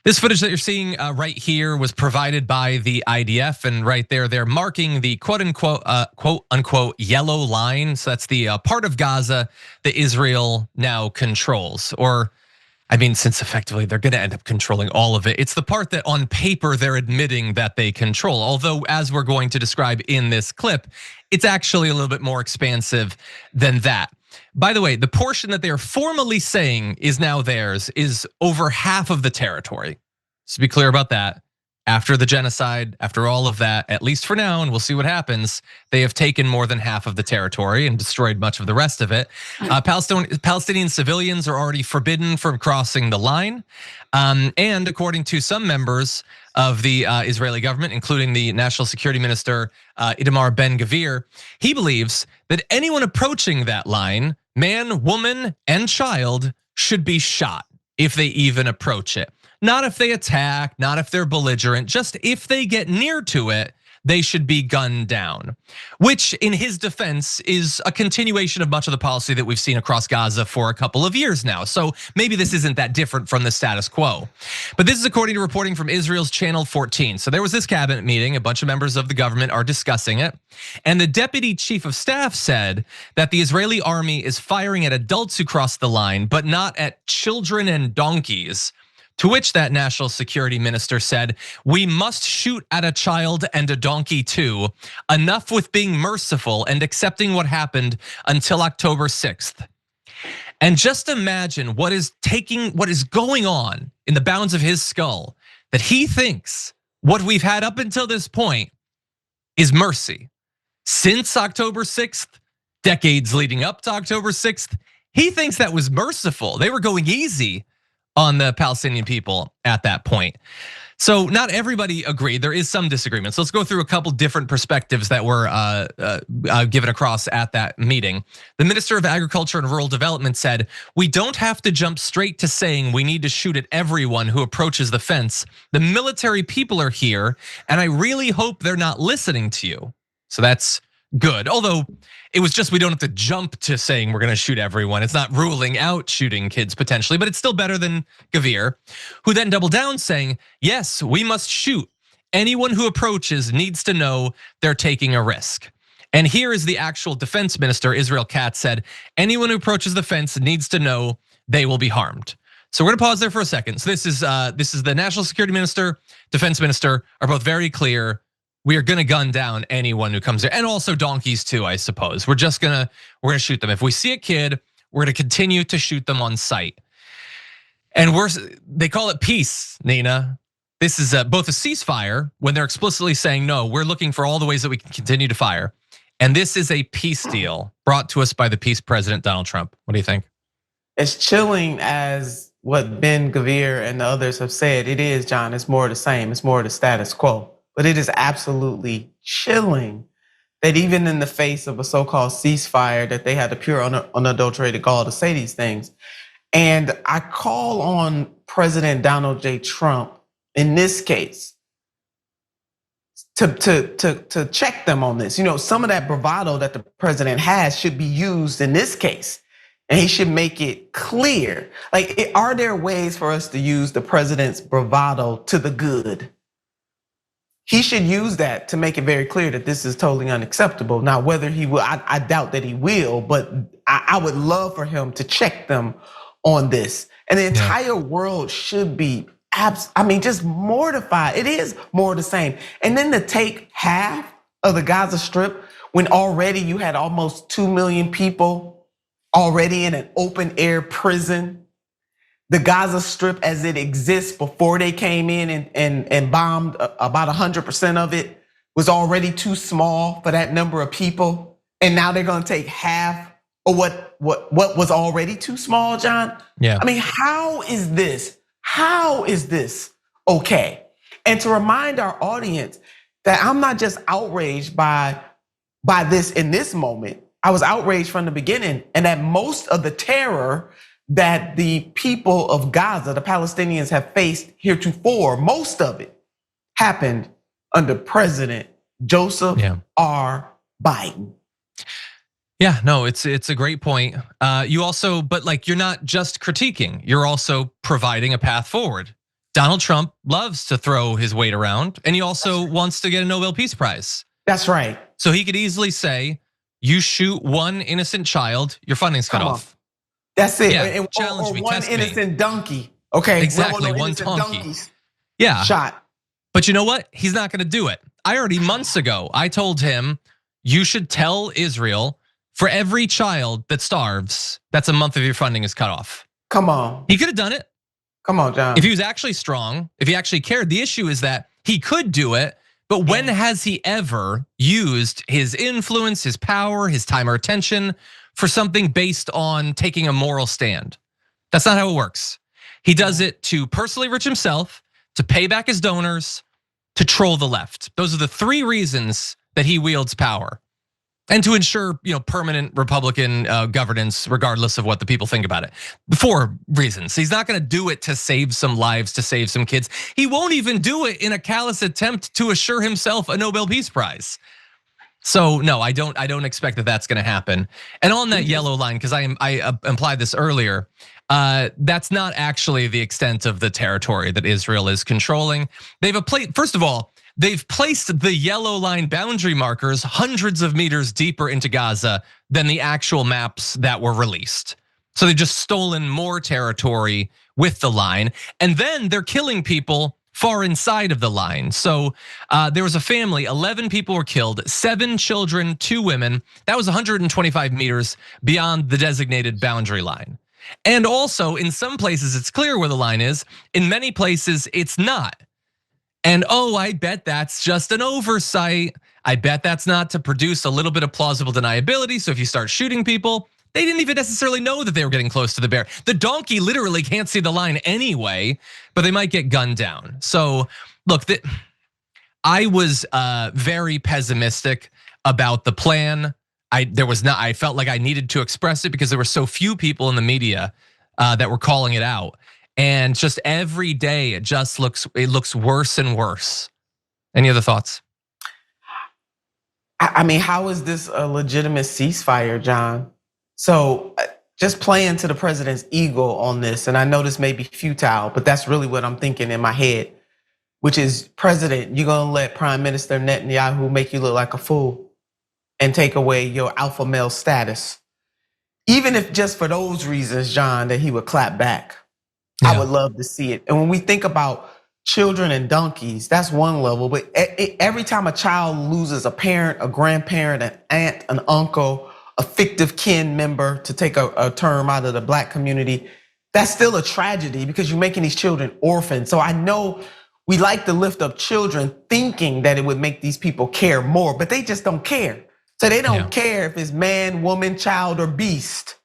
This footage that you're seeing right here was provided by the IDF, and right there, they're marking the quote unquote yellow line. So that's the part of Gaza that Israel now controls, or I mean, since effectively they're gonna end up controlling all of it. It's the part that on paper they're admitting that they control. Although, as we're going to describe in this clip, it's actually a little bit more expansive than that. By the way, the portion that they're formally saying is now theirs is over half of the territory. So to be clear about that, after the genocide, after all of that, at least for now, and we'll see what happens, they have taken more than half of the territory and destroyed much of the rest of it. Palestinian civilians are already forbidden from crossing the line. And according to some members of the Israeli government, including the National Security Minister, Itamar Ben-Gvir, he believes that anyone approaching that line, man, woman, and child, should be shot if they even approach it. Not if they attack, not if they're belligerent, just if they get near to it, they should be gunned down. Which, in his defense, is a continuation of much of the policy that we've seen across Gaza for a couple of years now. So maybe this isn't that different from the status quo. But this is according to reporting from Israel's Channel 14. So there was this cabinet meeting, a bunch of members of the government are discussing it. And the deputy chief of staff said that the Israeli army is firing at adults who cross the line, but not at children and donkeys. To which that national security minister said, "We must shoot at a child and a donkey too. Enough with being merciful and accepting what happened until October 6th. And just imagine what is going on in the bounds of his skull, that he thinks what we've had up until this point is mercy. Since October 6th, decades leading up to October 6th, he thinks that was merciful. They were going easy on the Palestinian people at that point. So not everybody agreed. There is some disagreement. So let's go through a couple different perspectives that were given across at that meeting. The Minister of Agriculture and Rural Development said, "We don't have to jump straight to saying we need to shoot at everyone who approaches the fence. The military people are here, and I really hope they're not listening to you." So that's good. Although it was just, we don't have to jump to saying we're gonna shoot everyone. It's not ruling out shooting kids potentially, but it's still better than Gvir, who then doubled down saying, "Yes, we must shoot. Anyone who approaches needs to know they're taking a risk." And here is the actual defense minister, Israel Katz, said, "Anyone who approaches the fence needs to know they will be harmed." So we're gonna pause there for a second. So this is the national security minister, defense minister are both very clear. We are gonna gun down anyone who comes there, and also donkeys too, I suppose. We're gonna shoot them. If we see a kid, we're gonna continue to shoot them on sight. And they call it peace, Nina. This is both a ceasefire when they're explicitly saying, no, we're looking for all the ways that we can continue to fire. And this is a peace deal brought to us by the peace president, Donald Trump. What do you think? As chilling as what Ben-Gvir and the others have said, it is, John, it's more of the same. It's more of the status quo. But it is absolutely chilling that even in the face of a so-called ceasefire, that they had the pure unadulterated gall to say these things. And I call on President Donald J. Trump in this case to check them on this. You know, some of that bravado that the president has should be used in this case. And he should make it clear. Like, are there ways for us to use the president's bravado to the good? He should use that to make it very clear that this is totally unacceptable. Now, whether he will, I doubt that he will, but I would love for him to check them on this. And the entire world should be, just mortified. It is more of the same. And then to take half of the Gaza Strip when already you had almost 2 million people already in an open air prison. The Gaza Strip as it exists before they came in and bombed, about 100% of it was already too small for that number of people. And now they're gonna take half of what was already too small, John? Yeah. I mean, how is this okay? And to remind our audience that I'm not just outraged by this in this moment. I was outraged from the beginning, and that most of the terror that the people of Gaza, the Palestinians, have faced heretofore, most of it happened under President Joseph R. Biden. Yeah, no, it's a great point. You also, but like, you're not just critiquing, you're also providing a path forward. Donald Trump loves to throw his weight around, and he also wants to get a Nobel Peace Prize. That's right. So he could easily say, you shoot one innocent child, your funding's cut off. That's it. Yeah, challenge or me, one test innocent donkey. Okay, exactly, one donkey. Yeah, shot. But you know what? He's not gonna do it. I already months ago, I told him, you should tell Israel, for every child that starves, that's a month of your funding is cut off. Come on. He could have done it. Come on, John. If he was actually strong, if he actually cared, the issue is that he could do it, but when has he ever used his influence, his power, his time or attention for something based on taking a moral stand? That's not how it works. He does it to personally enrich himself, to pay back his donors, to troll the left. Those are the three reasons that he wields power. And to ensure, permanent Republican governance, regardless of what the people think about it. The four reasons. He's not gonna do it to save some lives, to save some kids. He won't even do it in a callous attempt to assure himself a Nobel Peace Prize. So no, I don't expect that that's gonna happen. And on that yellow line, because I implied this earlier, that's not actually the extent of the territory that Israel is controlling. First of all, they've placed the yellow line boundary markers hundreds of meters deeper into Gaza than the actual maps that were released. So they've just stolen more territory with the line. And then they're killing people far inside of the line. So there was a family, 11 people were killed, 7 children, 2 women. That was 125 meters beyond the designated boundary line. And also in some places it's clear where the line is, in many places it's not. And I bet that's just an oversight. I bet that's not to produce a little bit of plausible deniability. So if you start shooting people, they didn't even necessarily know that they were getting close to the bear. The donkey literally can't see the line anyway, but they might get gunned down. So look, I was very pessimistic about the plan. I felt like I needed to express it because there were so few people in the media that were calling it out. And just every day, it looks worse and worse. Any other thoughts? I mean, how is this a legitimate ceasefire, John? So just playing to the president's ego on this, and I know this may be futile, but that's really what I'm thinking in my head, which is, President, you're gonna let Prime Minister Netanyahu make you look like a fool and take away your alpha male status. Even if just for those reasons, John, that he would clap back. Yeah. I would love to see it. And when we think about children and donkeys, that's one level. But every time a child loses a parent, a grandparent, an aunt, an uncle, a fictive kin member, to take a term out of the Black community, that's still a tragedy because you're making these children orphans. So I know we like to lift up children thinking that it would make these people care more, but they just don't care. So they don't care if it's man, woman, child, or beast.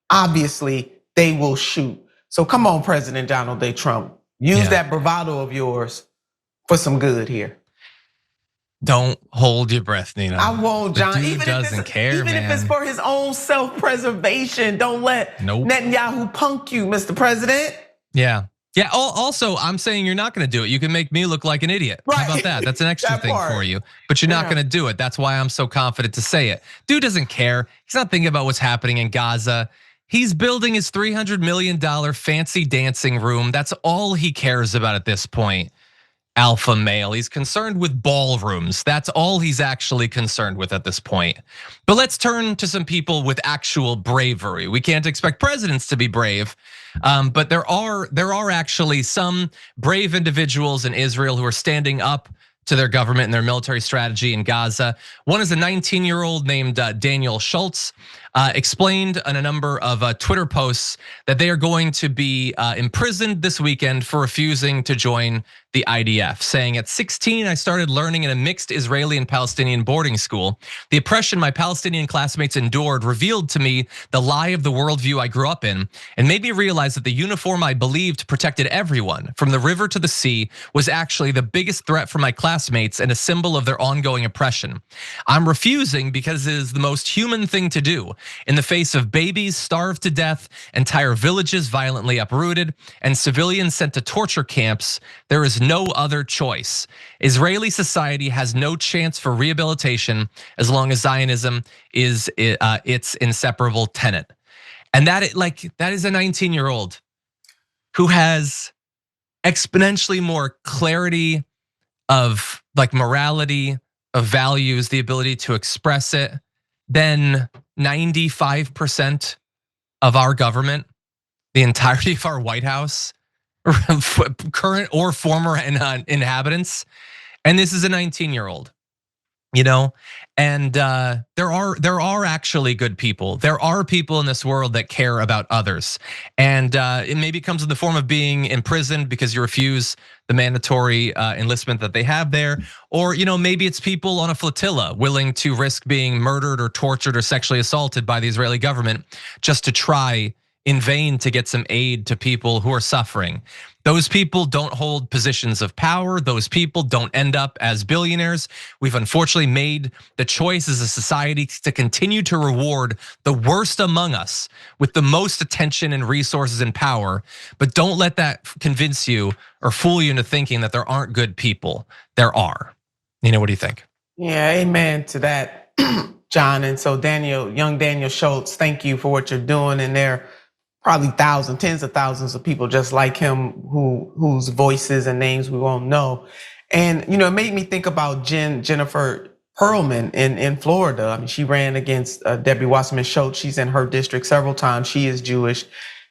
Obviously, they will shoot. So come on, President Donald J. Trump, use that bravado of yours for some good here. Don't hold your breath, Nina. I won't, John. The dude doesn't care, even if it's for his own self-preservation, don't let Netanyahu punk you, Mr. President. Yeah. Also, I'm saying you're not gonna do it. You can make me look like an idiot. Right. How about that? That's an extra thing for you. But you're not gonna do it. That's why I'm so confident to say it. Dude doesn't care. He's not thinking about what's happening in Gaza. He's building his $300 million fancy dancing room. That's all he cares about at this point. Alpha male. He's concerned with ballrooms. That's all he's actually concerned with at this point. But let's turn to some people with actual bravery. We can't expect presidents to be brave, but there are actually some brave individuals in Israel who are standing up to their government and their military strategy in Gaza. One is a 19-year-old named Daniel Schultz, explained in a number of Twitter posts that they are going to be imprisoned this weekend for refusing to join the IDF, saying, at 16, I started learning in a mixed Israeli and Palestinian boarding school. The oppression my Palestinian classmates endured revealed to me the lie of the worldview I grew up in and made me realize that the uniform I believed protected everyone from the river to the sea was actually the biggest threat for my classmates and a symbol of their ongoing oppression. I'm refusing because it is the most human thing to do in the face of babies starved to death, entire villages violently uprooted, and civilians sent to torture camps. There is no other choice. Israeli society has no chance for rehabilitation as long as Zionism is its inseparable tenet. And that is a 19-year-old who has exponentially more clarity of like morality, of values, the ability to express it than 95% of our government, the entirety of our White House, current or former inhabitants. And this is a 19-year-old. And there are actually good people. There are people in this world that care about others, and it maybe comes in the form of being imprisoned because you refuse the mandatory enlistment that they have there, or maybe it's people on a flotilla willing to risk being murdered or tortured or sexually assaulted by the Israeli government just to try in vain to get some aid to people who are suffering. Those people don't hold positions of power. Those people don't end up as billionaires. We've unfortunately made the choice as a society to continue to reward the worst among us with the most attention and resources and power. But don't let that convince you or fool you into thinking that there aren't good people. There are. What do you think? Yeah, amen to that, John. And so young Daniel Schultz, thank you for what you're doing in there. Probably thousands, tens of thousands of people just like him whose voices and names we won't know. And it made me think about Jennifer Pearlman in Florida. I mean, she ran against Debbie Wasserman Schultz. She's in her district several times. She is Jewish,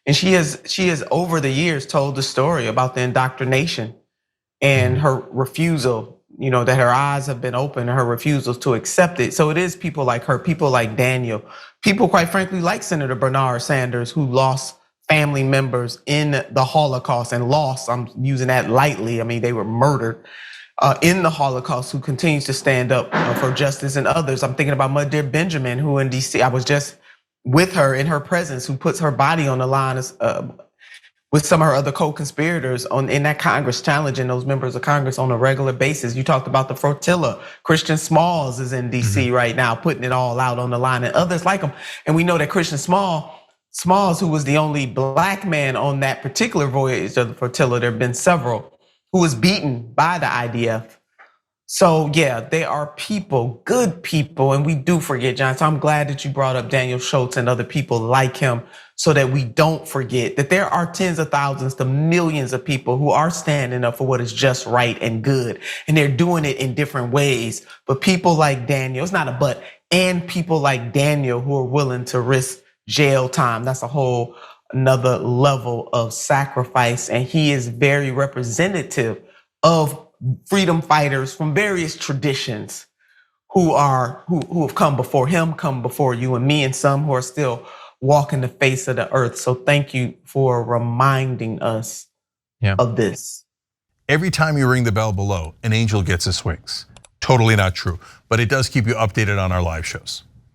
and she has over the years told the story about the indoctrination and her refusal. That her eyes have been open and her refusals to accept it. So it is people like her, people like Daniel, people quite frankly like Senator Bernard Sanders, who lost family members in the Holocaust, and lost, I'm using that lightly. I mean, they were murdered in the Holocaust, who continues to stand up for justice, and others. I'm thinking about Mother Benjamin, who in DC, I was just with her in her presence, who puts her body on the line with some of her other co-conspirators in that Congress, challenging those members of Congress on a regular basis. You talked about the flotilla. Christian Smalls is in DC right now, putting it all out on the line, and others like him. And we know that Christian Smalls, who was the only black man on that particular voyage of the flotilla, there have been several, who was beaten by the IDF. So yeah, there are people, good people, and we do forget, John. So I'm glad that you brought up Daniel Schultz and other people like him, so that we don't forget that there are tens of thousands to millions of people who are standing up for what is just right and good. And they're doing it in different ways. But people like Daniel, it's not a but, and people like Daniel who are willing to risk jail time. That's a whole another level of sacrifice. And he is very representative of freedom fighters from various traditions who have come before him, come before you and me, and some who are still walking the face of the earth. So thank you for reminding us of this. Every time you ring the bell below, an angel gets his wings. Totally not true, but it does keep you updated on our live shows.